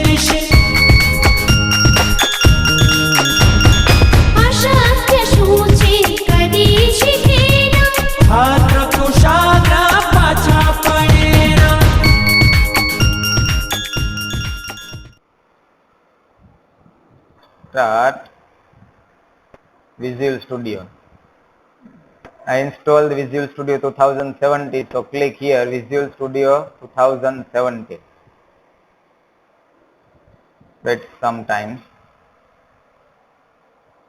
ऋषि अशक्य शूचे कदी शिखेना भाद्र कुशाग्र पाछा पडेना. Start Visual Studio. I installed Visual Studio 2017, so click here Visual Studio 2017. Wait some time.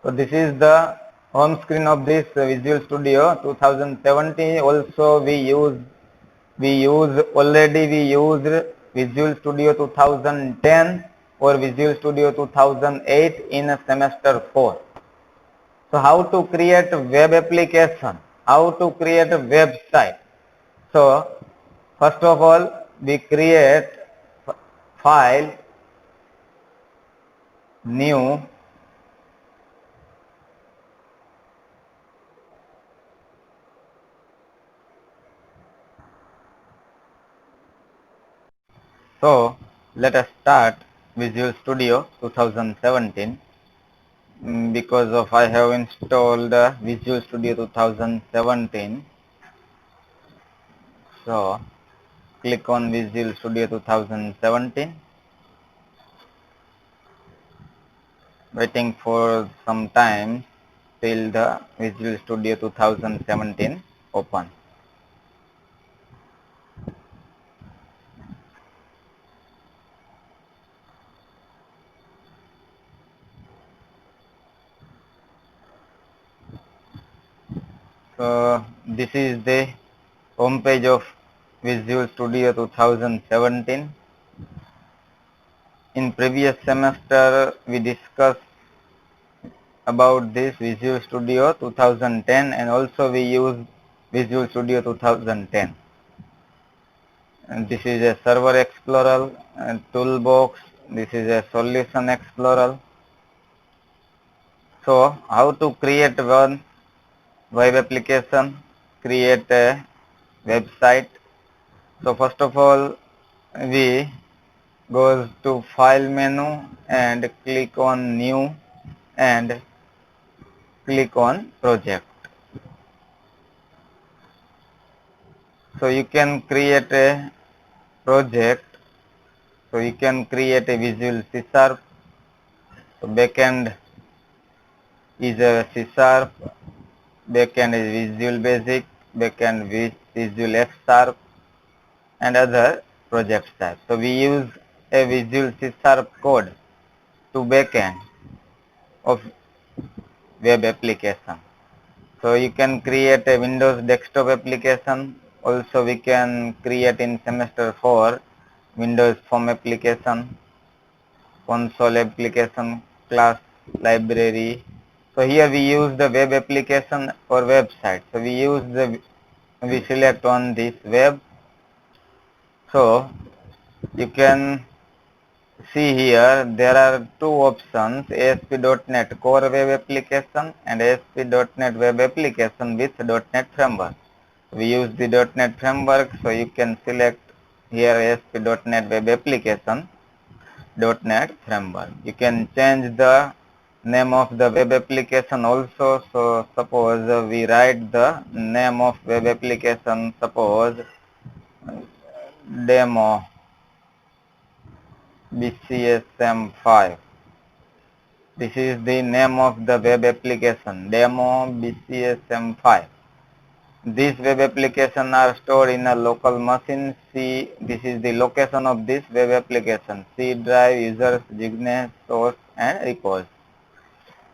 So this is the home screen of this Visual Studio 2017. Also we used Visual Studio 2010 or Visual Studio 2008 in semester 4. So how to create web application, how to create a website. So first of all we create file, new, so let us start Visual Studio 2017. Because of I have installed Visual Studio 2017, so click on Visual Studio 2017, waiting for some time till the Visual Studio 2017 open. So this is the home page of Visual Studio 2017. In previous semester we discussed about this Visual Studio 2010 and also we use Visual Studio 2010. And this is a server explorer and toolbox. This is a solution explorer. So how to create one web application, create a website. So first of all we goes to file menu and click on new and click on project. So you can create a project. So you can create a Visual C#. So backend is a C#, backend is Visual Basic, backend Visual F#, and other project types. So we use a Visual C# code to backend of web application. So you can create a Windows desktop application. Also we can create in semester 4 Windows form application, console application, class, library. So here we use the web application or website. So we select on this web. So you can see here there are two options, ASP.NET Core Web Application and ASP.NET Web Application with .NET Framework. We use the .NET Framework, so you can select here ASP.NET Web Application, .NET Framework. You can change the name of the web application also. So suppose we write the name of web application, suppose demo BCSM5. This is the name of the web application, demo BCSM5. These web applications are stored in a local machine. C. This is the location of this web application. C drive, users, Gignet, source, and repos.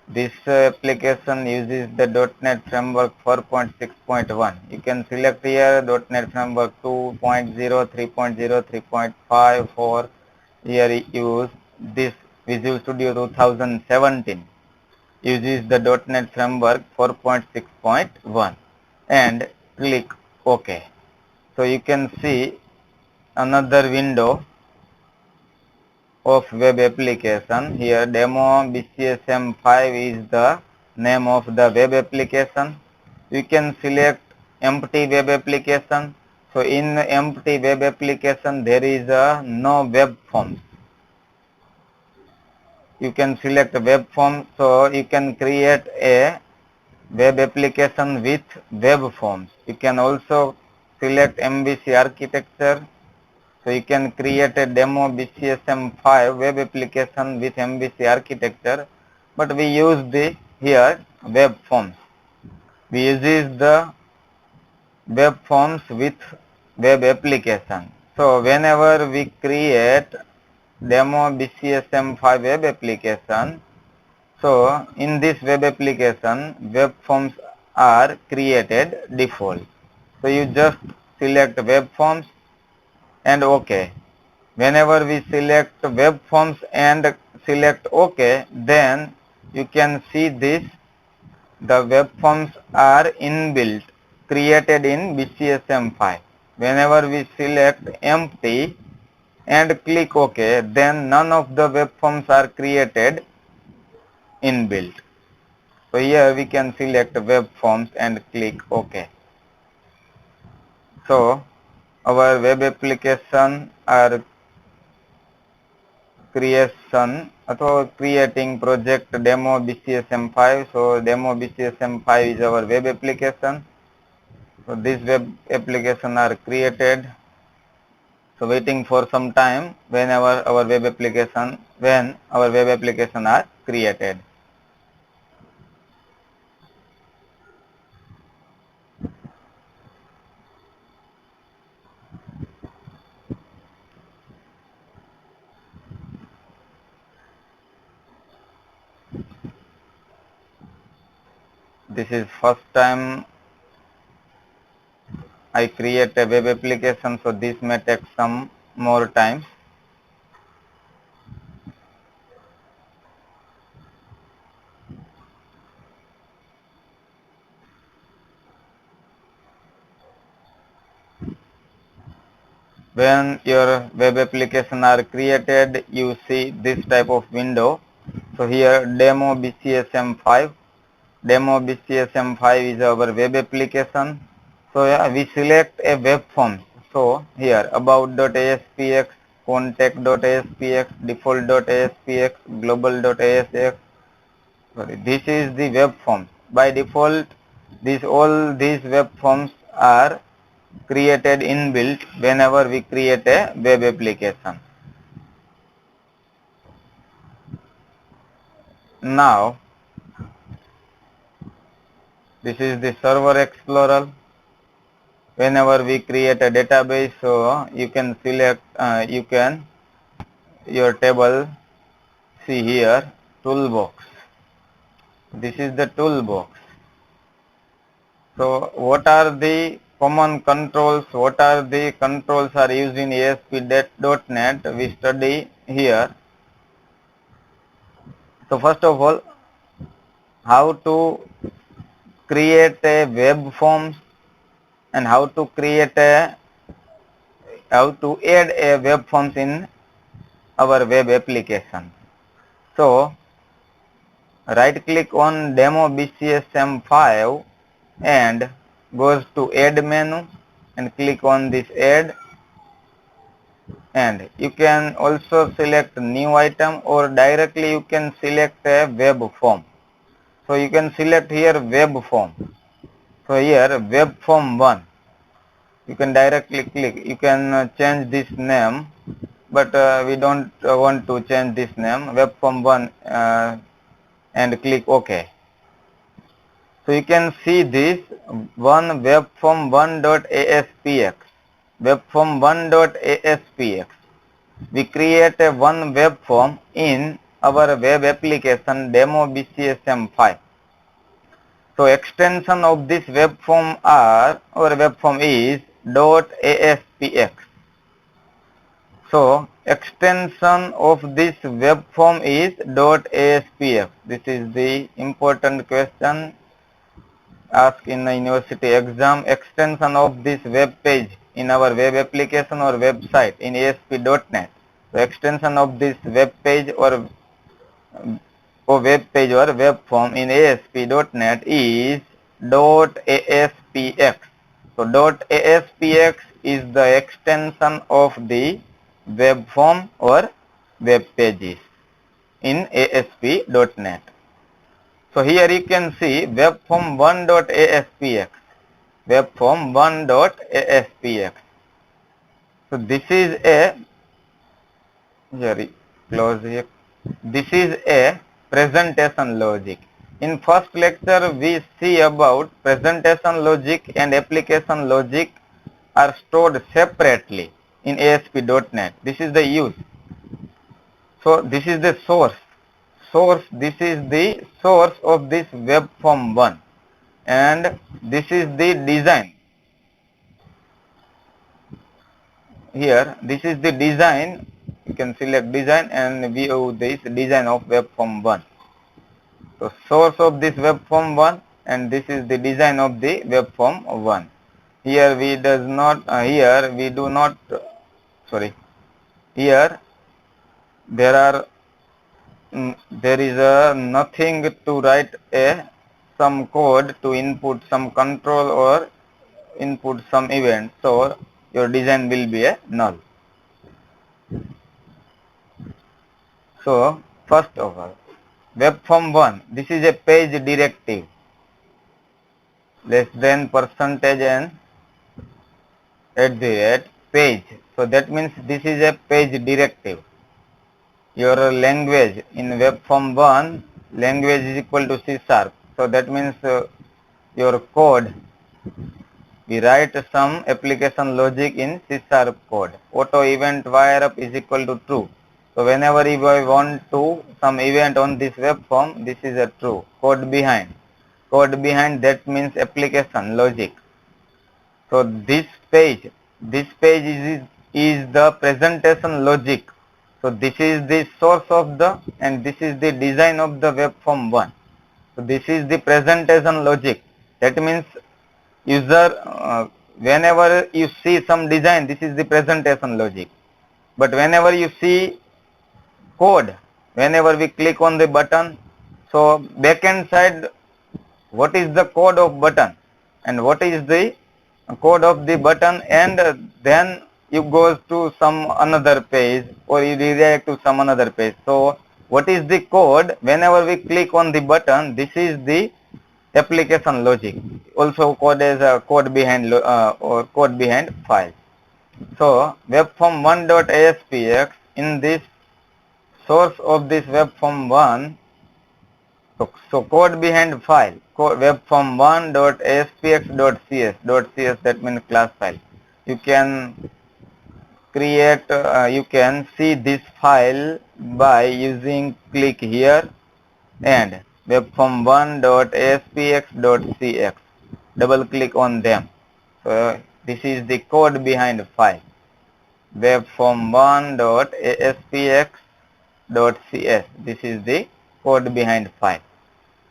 This application uses the .NET Framework 4.6.1. You can select here .NET Framework 2.0, 3.0, 3.5, 4. Here use this Visual Studio 2017 uses the .NET Framework 4.6.1 and click OK. So you can see another window of web application. Here demo BCSM5 is the name of the web application. You can select empty web application. So in empty web application there is no web forms. you can select web form. So you can create a web application with web forms. You can also select MVC architecture. So you can create a demo BCSM5 web application with MVC architecture, but we use the here web forms. We use the web forms with web application. So whenever we create demo BCSM5 web application, so in this web application, web forms are created default. So you just select web forms and OK. Whenever we select web forms and select OK, then you can see this. The web forms are inbuilt, created in BCSM5. Whenever we select empty and click OK, then none of the web forms are created inbuilt. So here we can select web forms and click OK. So our web application are creation or creating project demo BCSM5. So demo BCSM5 is our web application. So these web application are created. So waiting for some time when our web application are created. This is first time I create a web application, so this may take some more time. When your web application are created, you see this type of window. So here demo BCSM5. Demo BCSM5 is our web application. So yeah, we select a web form. So here about.aspx, contact.aspx, default.aspx, global.aspx. Sorry, this is the web form. By default, all these web forms are created inbuilt whenever we create a web application. Now, this is the server explorer. Whenever we create a database, so you can select, your table, see here, toolbox. This is the toolbox. So what are the common controls? What are the controls are used in ASP.NET? We study here. So first of all, how to create a web forms and how to add a web forms in our web application. So right click on demo BCSM5 and goes to add menu and click on this add, and you can also select new item or directly you can select a web form. So you can select here web form. So here web form 1, you can directly click. You can change this name, but we don't want to change this name, web form 1, and click OK. So you can see this one web form 1.aspx, web form 1.aspx. We create a one web form in our web application demo BCSM5. So extension of this web form is .aspx. So extension of this web form is .aspx. This is the important question asked in the university exam. Extension of this web page in our web application or website in ASP.NET. So extension of this web page or web form in ASP.NET is .aspx. So .aspx is the extension of the web form or web pages. in ASP.NET. So here you can see webform1.aspx, webform1.aspx. So this is a, here close here, this is a presentation logic. In first lecture we see about presentation logic and application logic are stored separately in ASP.NET. This is the use. So this is the source, this is the source of this web form 1, and this is the design. Here this is the design, you can select design and view this design of web form 1. So source of this web form 1 and this is the design of the web form 1. Here we does not, here we do not, sorry, here there is nothing to write some code to input some control or input some event, so your design will be a null. So first of all, web form 1, this is a page directive, less than percentage and @ page. So that means this is a page directive. Your language in web form 1, language is equal to C#. So that means your code, we write some application logic in C# code. Auto event wire up is equal to true. So whenever if I want to some event on this web form, this is a true. Code behind, that means application logic. So this page is the presentation logic. So this is the source of the, and this is the design of the web form 1. So this is the presentation logic. That means user, whenever you see some design, this is the presentation logic. But whenever you see code, whenever we click on the button, so backend side, what is the code of button and what is the code of the button, and then you go to some another page or you redirect to some another page. So what is the code? Whenever we click on the button, this is the application logic. Also code as a code behind or code behind file. So webform 1.aspx, in this source of this webform 1, so code behind file, webform 1.aspx.cs, that means class file. You can create, you can see this file by using click here and webform 1.aspx.cx, double click on them. So this is the code behind file, webform 1.aspx.cs. This is the code behind file.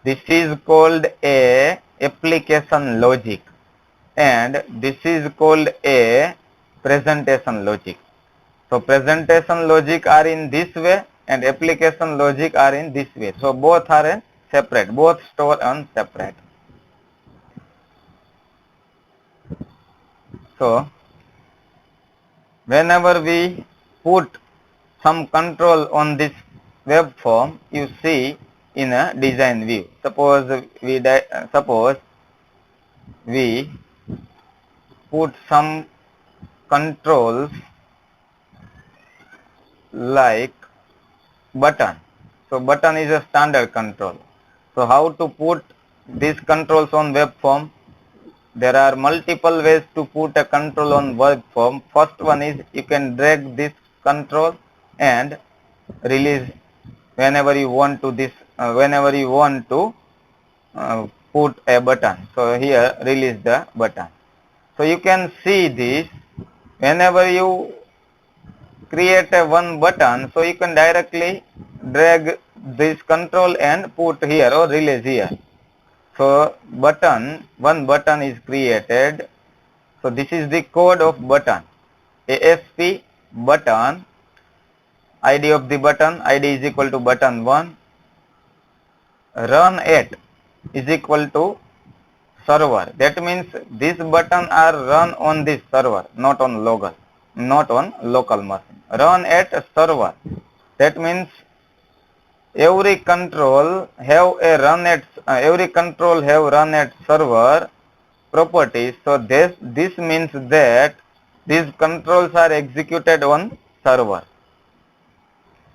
This is called a application logic and this is called a presentation logic. So presentation logic are in this way and application logic are in this way. So both are separate, both store on separate. So whenever we put some control on this web form, you see in a design view. Suppose we put some controls like button. So button is a standard control. So how to put these controls on web form? There are multiple ways to put a control on web form. First one is you can drag this control and release whenever you want to this, put a button. So here release the button. So you can see this whenever you create a one button, so you can directly drag this control and put here or release here. So one button is created. So this is the code of button. ASP button, ID of the button, ID is equal to button 1. Run at is equal to server. That means this button are run on this server, not on local machine. Run at server. That means every control have a run at every control have run at server properties. So this means that these controls are executed on server.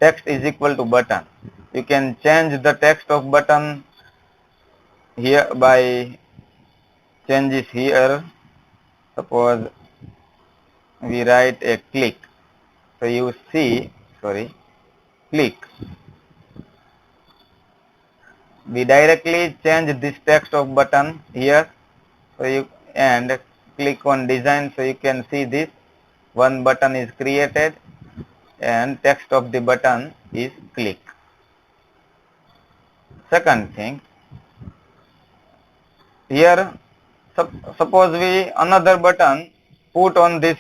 Text is equal to button. You can change the text of button here by changes here. Suppose we write a click. So you see, sorry, click. We directly change this text of button here. So you and click on design. So you can see this one button is created and text of the button is click. Second thing, here suppose we another button put on this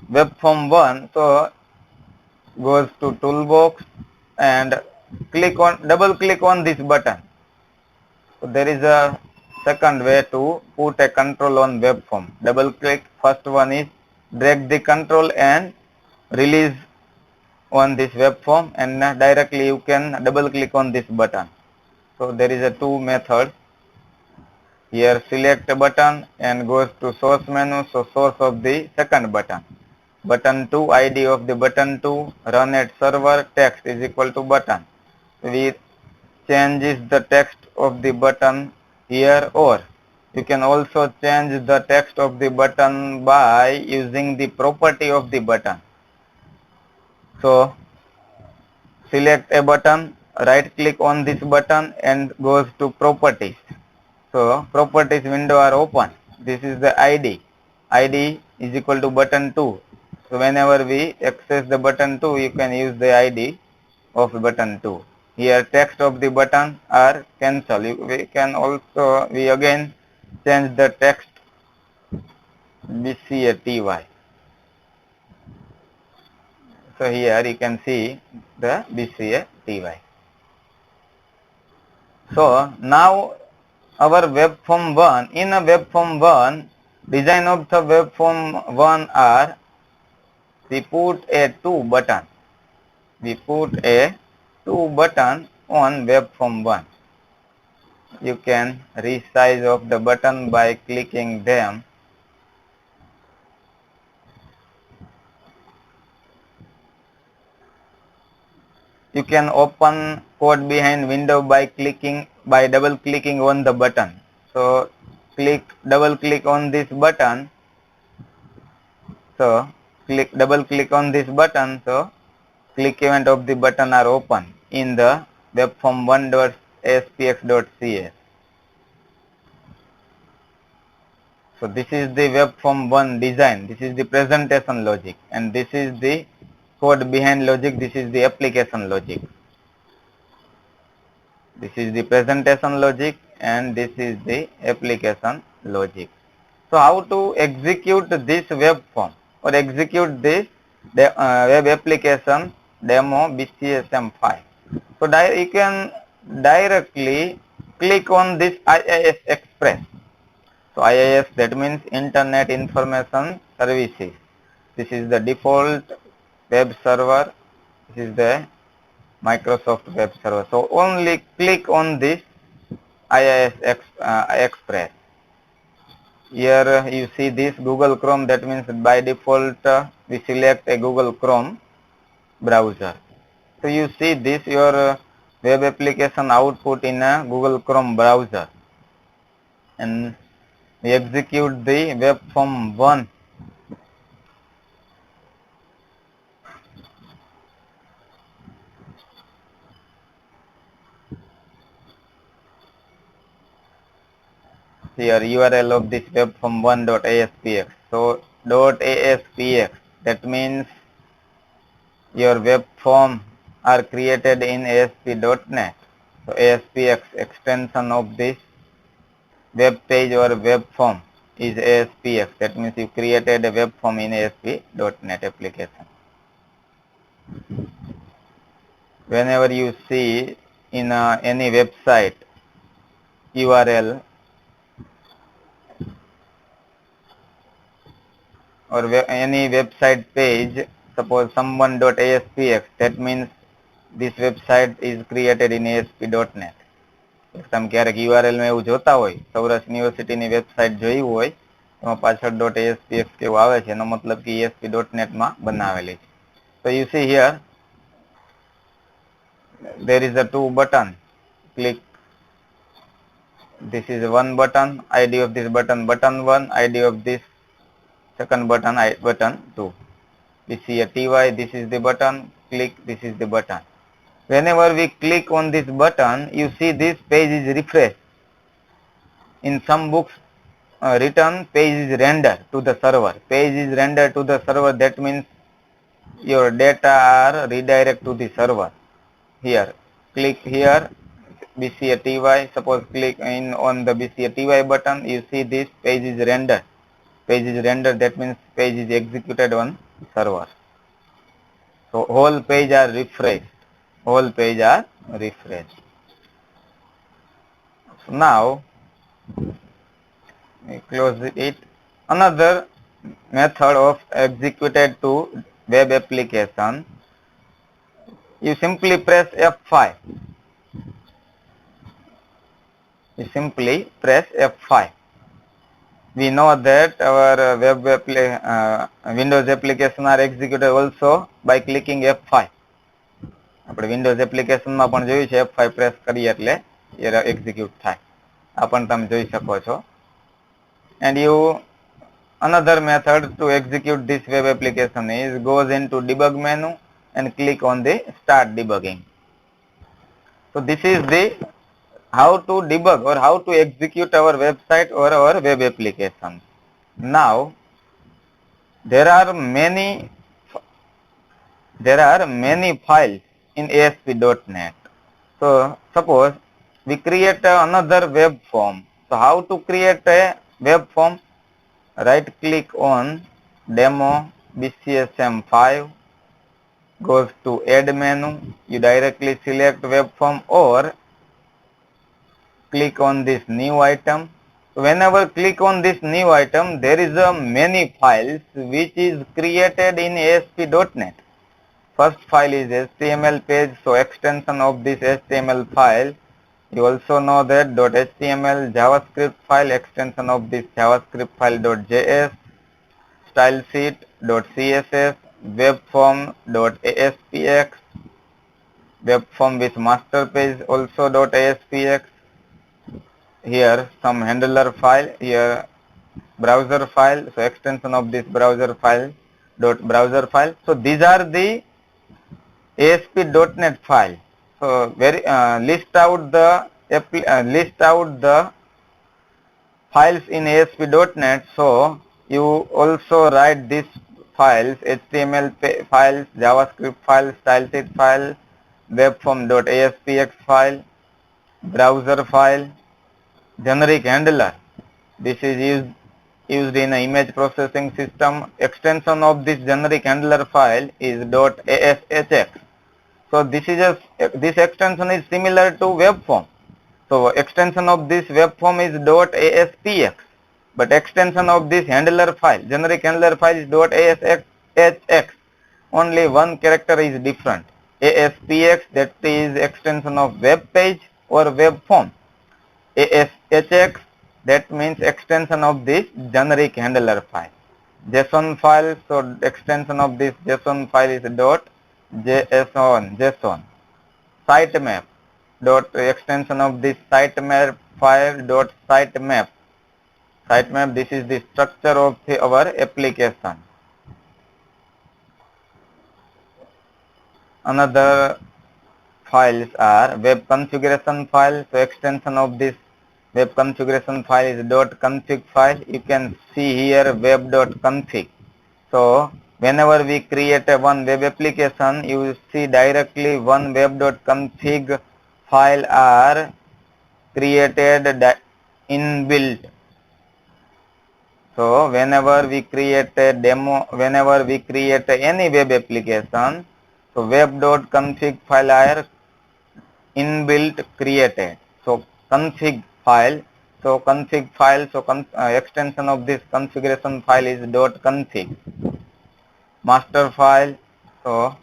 web form 1. So goes to toolbox and double click on this button. So there is a second way to put a control on web form. Double click. First one is drag the control and release on this web form, and directly you can double click on this button. So there is a two methods. Here select a button and goes to source menu. So source of the second button. Button 2, ID of the button 2, run at server, text is equal to button. We changes the text of the button here, or you can also change the text of the button by using the property of the button. So select a button, right click on this button and goes to properties. So properties window are open. This is the ID. ID is equal to button 2. So whenever we access the button 2, you can use the ID of button 2. Here text of the button are cancel. We can also, we again change the text BCATY. So here you can see the BCATY. So now our web form 1, in a web form 1, design of the web form 1 are, we put a 2 button. We put a 2 button on web form 1. You can resize of the button by clicking them. You can open code behind window by double clicking on the button. So double click on this button. So double click on this button. So click event of the button are open in the webform1.aspx.cs. So this is the web form 1 design. This is the presentation logic, and this is the code behind logic. This is the application logic. This is the presentation logic and this is the application logic. So how to execute this web form or execute this web application demo BCSM5. So you can directly click on this IIS Express. So IIS, that means Internet Information Services. This is the default web server. This is the Microsoft web server. So only click on this IIS Express. Here you see this Google Chrome, that means by default we select a Google Chrome browser. So you see this your web application output in a Google Chrome browser, and we execute the web form 1. Here URL of this web form 1.aspx. So .aspx, that means your web form are created in ASP.NET. So ASPX extension of this web page or web form is ASPX. That means you created a web form in ASP.NET application. Whenever you see in any website URL or any website page, suppose someone.aspx, that means this website is created in ASP.NET. તમે ક્યારેક URL માં એવું જોતા હોય, સૌરાષ્ટ્ર યુનિવર્સિટીની website જોઈ હોય એમાં પાછળ .aspx કેવું આવે છે, એનો મતલબ કે ASP.NET માં બનાવેલી છે. So you see here there is a two button. Click. This is one button. ID of this button button 1. ID of this second button button 2. We see a TY. This is the button. Click. This is the button. Whenever we click on this button, you see this page is refreshed. In some books written page is rendered to the server. Page is rendered to the server. That means your data are redirect to the server. Here, click here, BCA TY. Suppose click in on the BCA TY button, you see this page is rendered. Page is rendered, that means page is executed on server. So whole page are refreshed. Whole page are refreshed. So now we close it. Another method of executed to web application. You simply press F5. You simply press F5. We know that our Windows application are executed also by clicking F5. આપણે Windows એપ્લિકેશનમાં પણ જોયું છે F5 press કરીએ એટલે એ execute થાય. આ પણ તમે જોઈ શકો છો. And you another method to execute this web application is goes into debug menu and click on the start debugging. So this is the how to debug or how to execute our website or our web application. Now there are many files in ASP.NET. So suppose we create another web form. So how to create a web form? Right click on demo BCSM5, goes to add menu, you directly select web form or click on this new item. Whenever click on this new item, there is a many files which is created in ASP.NET. First file is HTML page, so extension of this HTML file. You also know that .html JavaScript file, extension of this JavaScript file .js, style sheet .css, webform.aspx, webform with master page also .aspx. Here some handler file, here browser file, so extension of this browser file .browser file. So these are the ASP.NET file. So list out the files in ASP.NET. So you also write these files: HTML files, JavaScript file, style sheet file, webform.aspx file, browser file, generic handler. This is used in an image processing system. Extension of this generic handler file is .ashx. So this extension is similar to web form. So extension of this web form is .aspx, but extension of this handler file, generic handler file, is .ashx. Only one character is different. ASPX, that is extension of web page or web form. ASHX, that means extension of this generic handler file. JSON file, so extension of this JSON file is .json. Sitemap, extension of this sitemap file .sitemap. Sitemap, this is the structure of our application. Another files are web configuration file, so extension of this web configuration file is .config file. You can see here web.config. So whenever we create a one web application, you see directly one web.config file are created inbuilt. So whenever we create a demo, whenever we create any web application, so web.config file are inbuilt created. So config file, extension of this configuration file is .config. Master file, so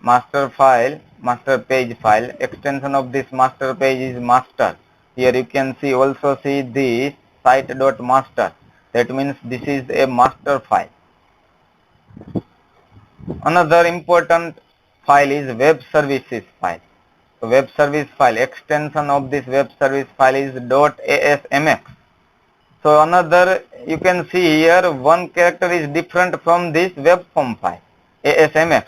master file, master page file. Extension of this master page is master. Here you can see also see this site.master. That means this is a master file. Another important file is web services file. So web service file, extension of this web service file is .asmx. So another, you can see here one character is different from this web form file, asmx.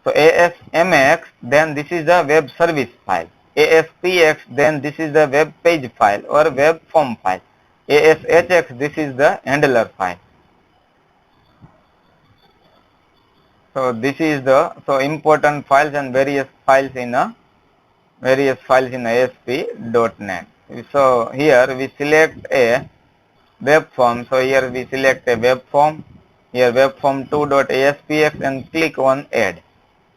So asmx, then this is a web service file. aspx, then this is the web page file or web form file. ashx, this is the handler file. So this is the important files and various files in ASP.NET. So here we select a web form. So here we select a web form. Here web form 2.aspx and click on add.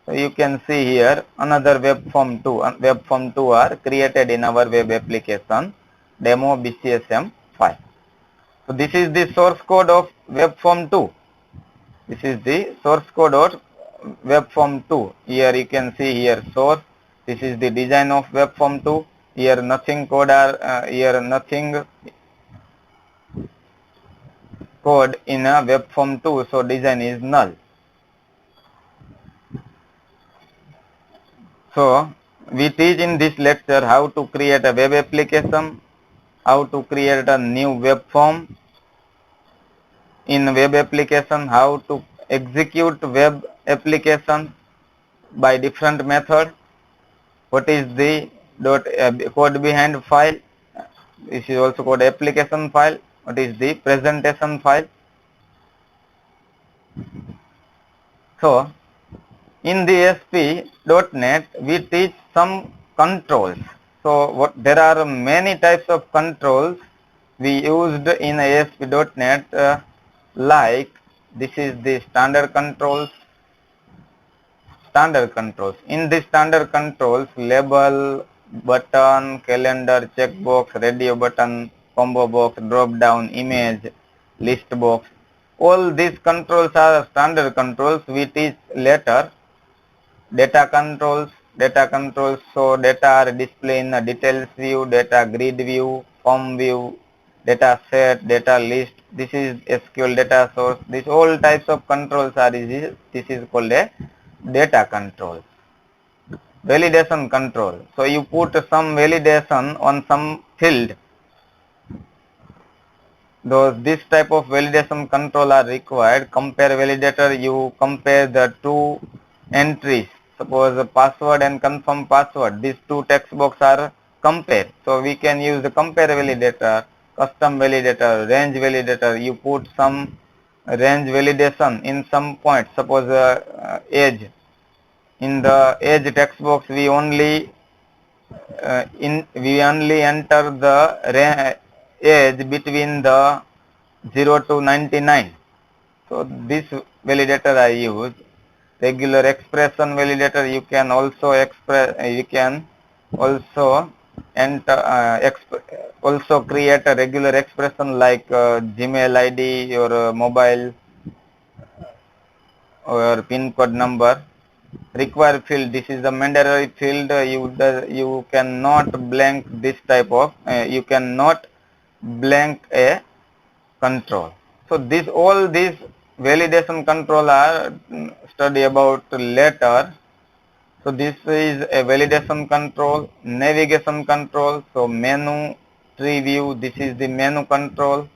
So you can see here another web form 2. Web form 2 are created in our web application demo BCSM file. So this is the source code of web form 2. This is the source code of web form 2. Here you can see here source. This is the design of web form 2. Here nothing code here nothing code in a web form 2. So design is null. So we teach in this lecture how to create a web application, how to create a new web form in web application, how to execute web application by different method. What is the code behind file? This is also called application file. What is the presentation file? So in the ASP.NET we teach some controls. So there are many types of controls we used in ASP.NET, like this is the standard controls. In the standard controls, label, button, calendar, checkbox, radio button, combo box, drop down, image, list box. All these controls are standard controls. We teach later. Data controls. So data are displayed in a details view, data grid view, form view, data set, data list. This is SQL data source. These all types of controls are this is called a data control. Validation control. So you put some validation on some field. This type of validation control are required. Compare validator, you compare the two entries. Suppose the password and confirm password. These two text box are compared. So we can use the compare validator, custom validator, range validator. You put some range validation in some point. Suppose age. In the age text box, we only enter the age between the 0 to 99. So this validator I use. Regular expression validator, you can also enter also create a regular expression like Gmail ID or mobile or pin code number. Require field, this is the mandatory field. You cannot blank this type of you cannot blank a control. So all these validation control are study about later. So this is a validation control. Navigation control, so menu, tree view, this is the menu control.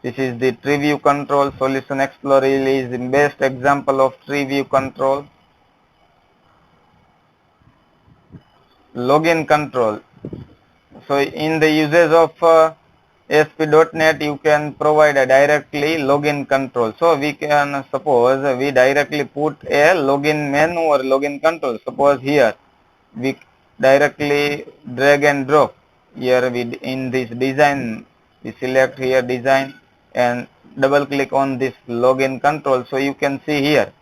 This is the tree view control. Solution Explorer is the best example of tree view control. Login control. So in the uses of ASP.NET, you can provide a directly login control. So we can suppose we directly put a login menu or login control. Suppose here we directly drag and drop. Here we in this design we select here design and double click on this login control. So you can see here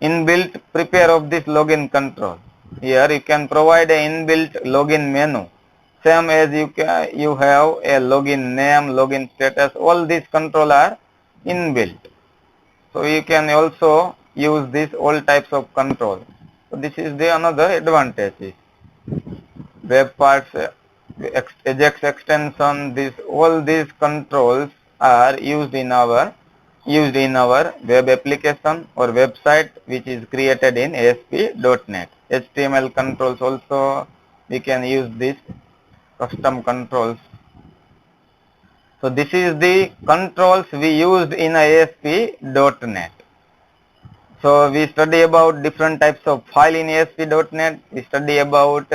inbuilt prepare of this login control. Here you can provide a inbuilt login menu. Same as you have a login name, login status, all these control are inbuilt. So you can also use this all types of control. So this is the another advantage. Web parts, Ajax extension, this all these controls are used in our web application or website which is created in ASP.NET. HTML controls also we can use these custom controls. So this is the controls we used in ASP.NET. So we study about different types of file in ASP.NET. We study about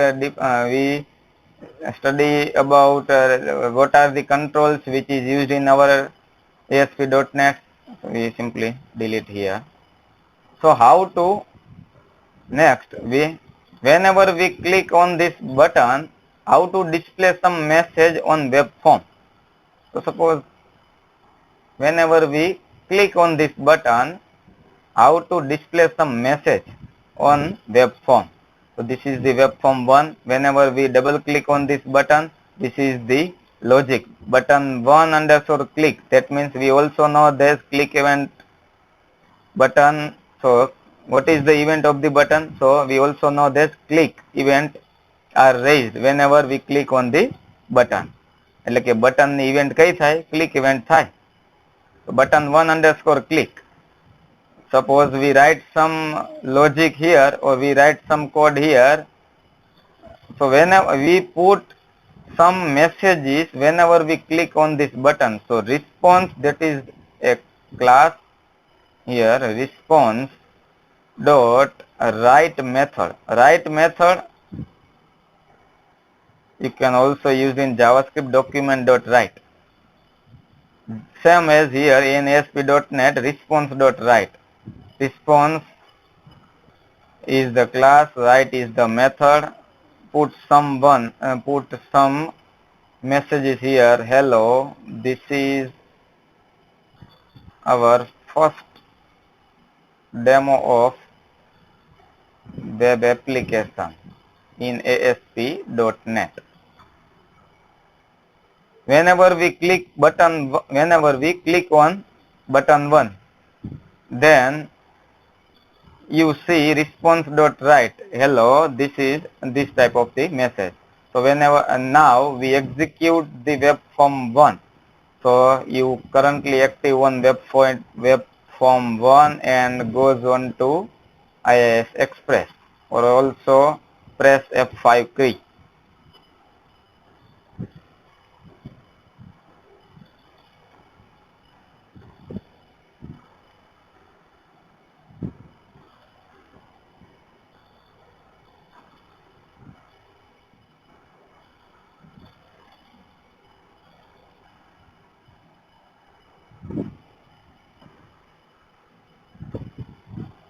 what are the controls which is used in our ASP.NET. So we simply delete here. So how to next whenever we click on this button, how to display some message on web form. So suppose whenever we click on this button, how to display some message on web form. So this is the web form 1. Whenever we double click on this button, this is the logic button 1 underscore click. That means we also know this click event button. So what is the event of the button? So we also know this click event are raised whenever we click on the button. એટલે કે button ની event કઈ થાય? Click event થાય. So button 1 underscore click. Suppose we write some logic here or we write some code here. So whenever we put some messages whenever we click on this button. So response, that is a class here, response dot write method. Write method you can also use in JavaScript document dot write. Same as here in ASP.NET response dot write. Response is the class, write is the method. Put some messages here. Hello, this is our first demo of web application in ASP.NET. Whenever we click on button 1, then you see response.write. Hello, this is this type of the message. So whenever now we execute the web form 1. So you currently active on web form 1 and goes on to IIS Express, or also press F5 key.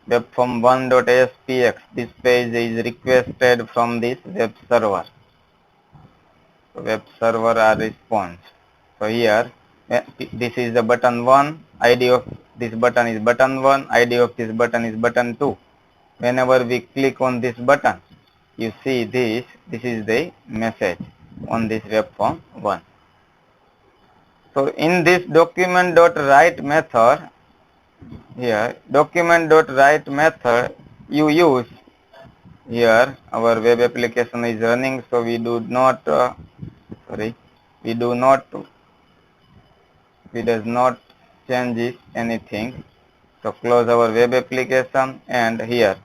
Webform 1.aspx, this page is requested from this web server. So web server are response. So here this is the button 1, ID of this button is button 1, ID of this button is button 2. Whenever we click on this button, you see this is the message on this web form 1. So in this document.write method, here document.write method you use here. Our web application is running, so we does not change anything. So close our web application, and here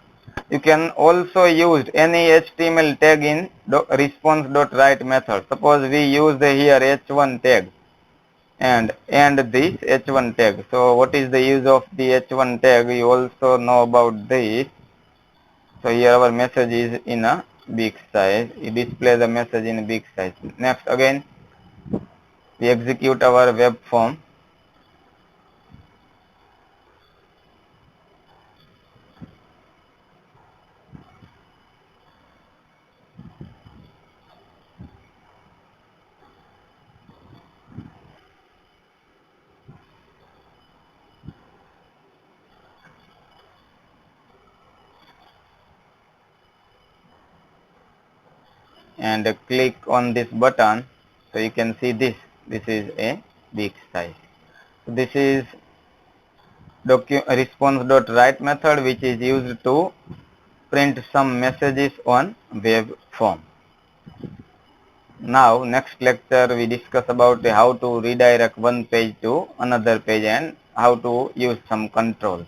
you can also use any HTML tag in response.write method. Suppose we use here h1 tag and this h1 tag. So what is the use of the h1 tag? You also know about this. So here our message is in a big size. You display the message in a big size. Next, again we execute our web form. And click on this button, so you can see this is a big size. So this is response.write method, which is used to print some messages on web form. Now next lecture we discuss about how to redirect one page to another page and how to use some control.